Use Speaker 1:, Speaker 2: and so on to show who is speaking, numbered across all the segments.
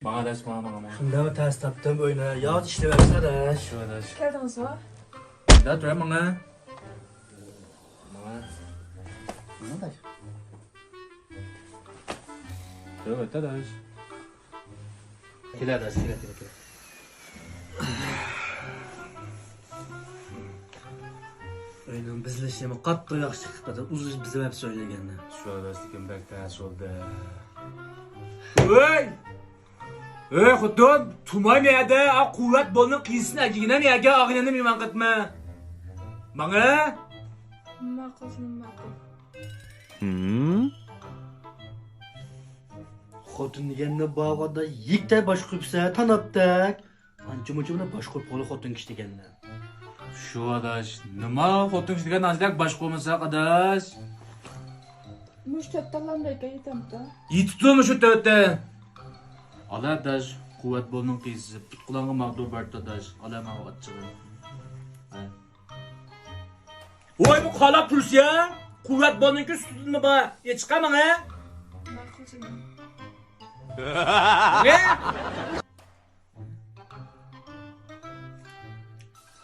Speaker 1: Bana daş bana.
Speaker 2: Şunda mı ters taptım oyuna? Yağız işte versene daş.
Speaker 1: Şöyle daş.
Speaker 3: Geldiniz mi?
Speaker 1: Da dur bana. Bana.
Speaker 2: Ne daş?
Speaker 1: Şöyle da daş.
Speaker 2: Kile daş, kile. Oyunun bizleşimi qattiq yaxshi chiqibdi. Uzun bizim hep söyleganlar.
Speaker 1: Şöyle daşlıkım bek ters oldu. Hey! Hey xuddin tumay meyada quvvat bolning qiysini agiginan yaga og'inani meyman qatma. Bana?
Speaker 3: Ma'qul, ma'qul.
Speaker 2: Xotin deganni bog'ida yekta bosh qo'yibsa, tanabdak. Ancha-muncha bosh qo'yib qo'yli xotin kishi deganlar.
Speaker 1: Şu adaş. Nima xotin kişiga nazdak baş qo'ymasa adaş.
Speaker 3: Mush to'rttalarga yetamda.
Speaker 1: Yetibdimi shu to'rtta? Ala adaş. Quvvat bolning qiysisi. Tutqulanga maqdur bar adaş. Ala ma atchig'i. Voy bu qalab tursa, quvvat bolning sutini ba. Chiqaman ha?
Speaker 3: Ma'qul canım.
Speaker 1: Ne?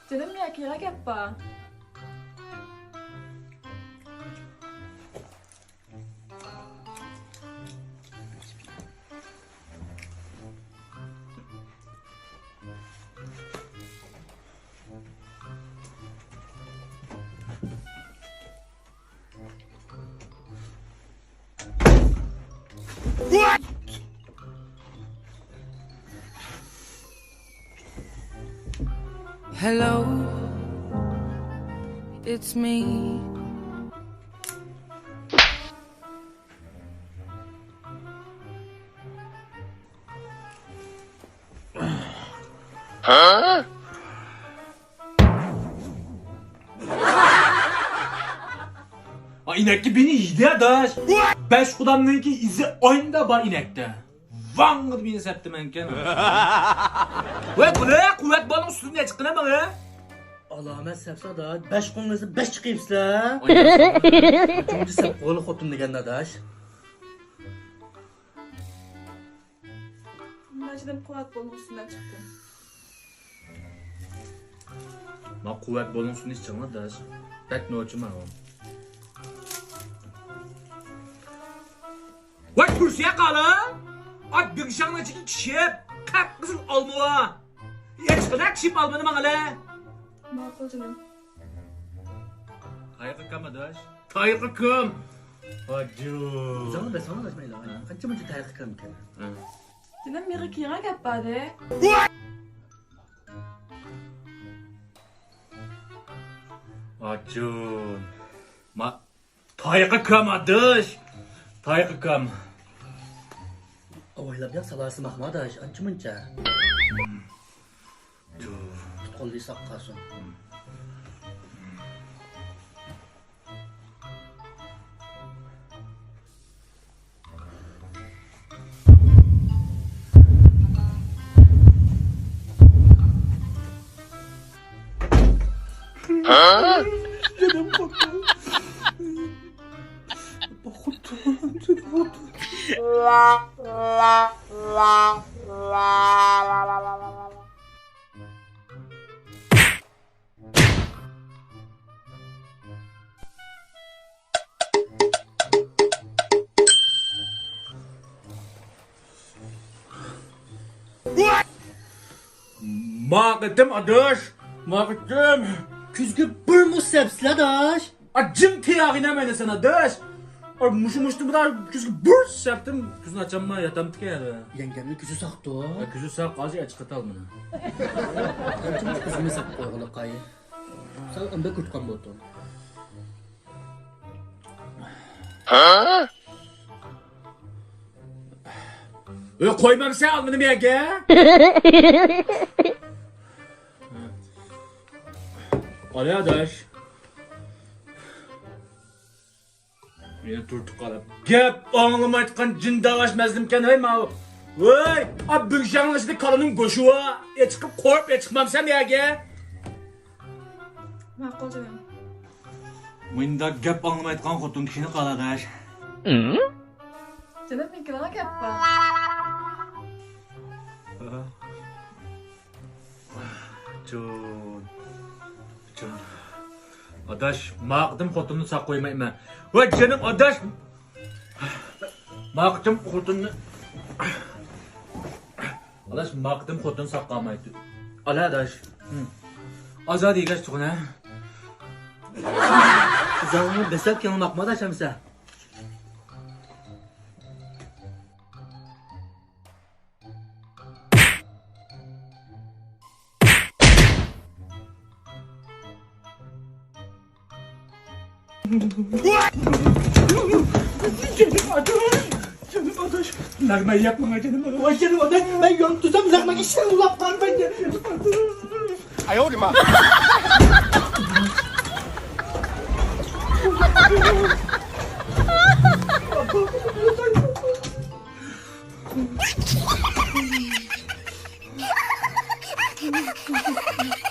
Speaker 3: Canım ya kira gappa.
Speaker 4: Hello, it's me.
Speaker 1: İnekli beni yedi adaş. Beş kudamdaki izi aynı var inekte. Vangır beni septim enken. Ve bu ne? Kuvvet balın üstünde çıkına bak ya.
Speaker 2: Alamet sepsa da 5 qo'lingizda 5 chiqibsizlar. Uchinchi sep qo'li xotin deganda dash.
Speaker 3: Macidim kuvvet bolun üstünden çıktı.
Speaker 1: Ma kuvvet balın üstünde çıkma adaş. Pek ne ölçüm ağam. Vay kürsüye kala. At bir şanla çıkıp kişip. Kalk kızın almaya. Yaşkıda kişip almanı bana le.
Speaker 3: Ma'qul canım.
Speaker 1: Tayyip kım adaş. Tayyip kım. Hacı.
Speaker 2: Zaman ben sana daşmayla. Qancha-muncha tariq qilgan ekan.
Speaker 3: Canım mira kira gappa de.
Speaker 1: Acun. Ma Tayyip kım adaş. Tayyip kım.
Speaker 2: O'ylab yoq salasi Mahmud dash, ancha-muncha. Qo'lli soqqasin.
Speaker 1: Mağıdım adaş. Mağıdım.
Speaker 2: Kuzga bir muz sepsizlar dash.
Speaker 1: Acım tiyağına mene sana daş. Muştu bu da küzgü bur septim. Küzün açamma yatam tike ya.
Speaker 2: Yengemni kuzi soqdi.
Speaker 1: Küzü sağ qazi açık atal mı?
Speaker 2: Ancha-muncha qizimni sep qo'yg'ili qayi. Sal unda kutgan bo'ldi.
Speaker 1: Koymam sen almadın bir yege. Ali adaş. Meni turtup qalab. Gap anlamayotgan jindavaşmazlimken hay ma. Voy, ab bir janglashda kalaning go'shuva. Chiqib qo'yib chiqmamsan yege.
Speaker 3: Ma'qul canım.
Speaker 1: Menda gap anlamayotgan xotin kishini qaladash.
Speaker 3: Canım kira gappa.
Speaker 1: Can. Can. Adaş, mağdım xotununu saq qoymayma. Vay canım adaş. Mağdım xotununu. Adaş, mağdım xotunu saqlamaydı. Ala adaş. Azad egaş tuğun ha.
Speaker 2: Zanını besep yanına bakma da şemse.
Speaker 1: Nagmayı yapma canım adaş.
Speaker 2: Vay canım adaş, ben yön tutsam zakmak işten uzaktan ben de.
Speaker 5: 哎呦我的妈！
Speaker 1: Adaş.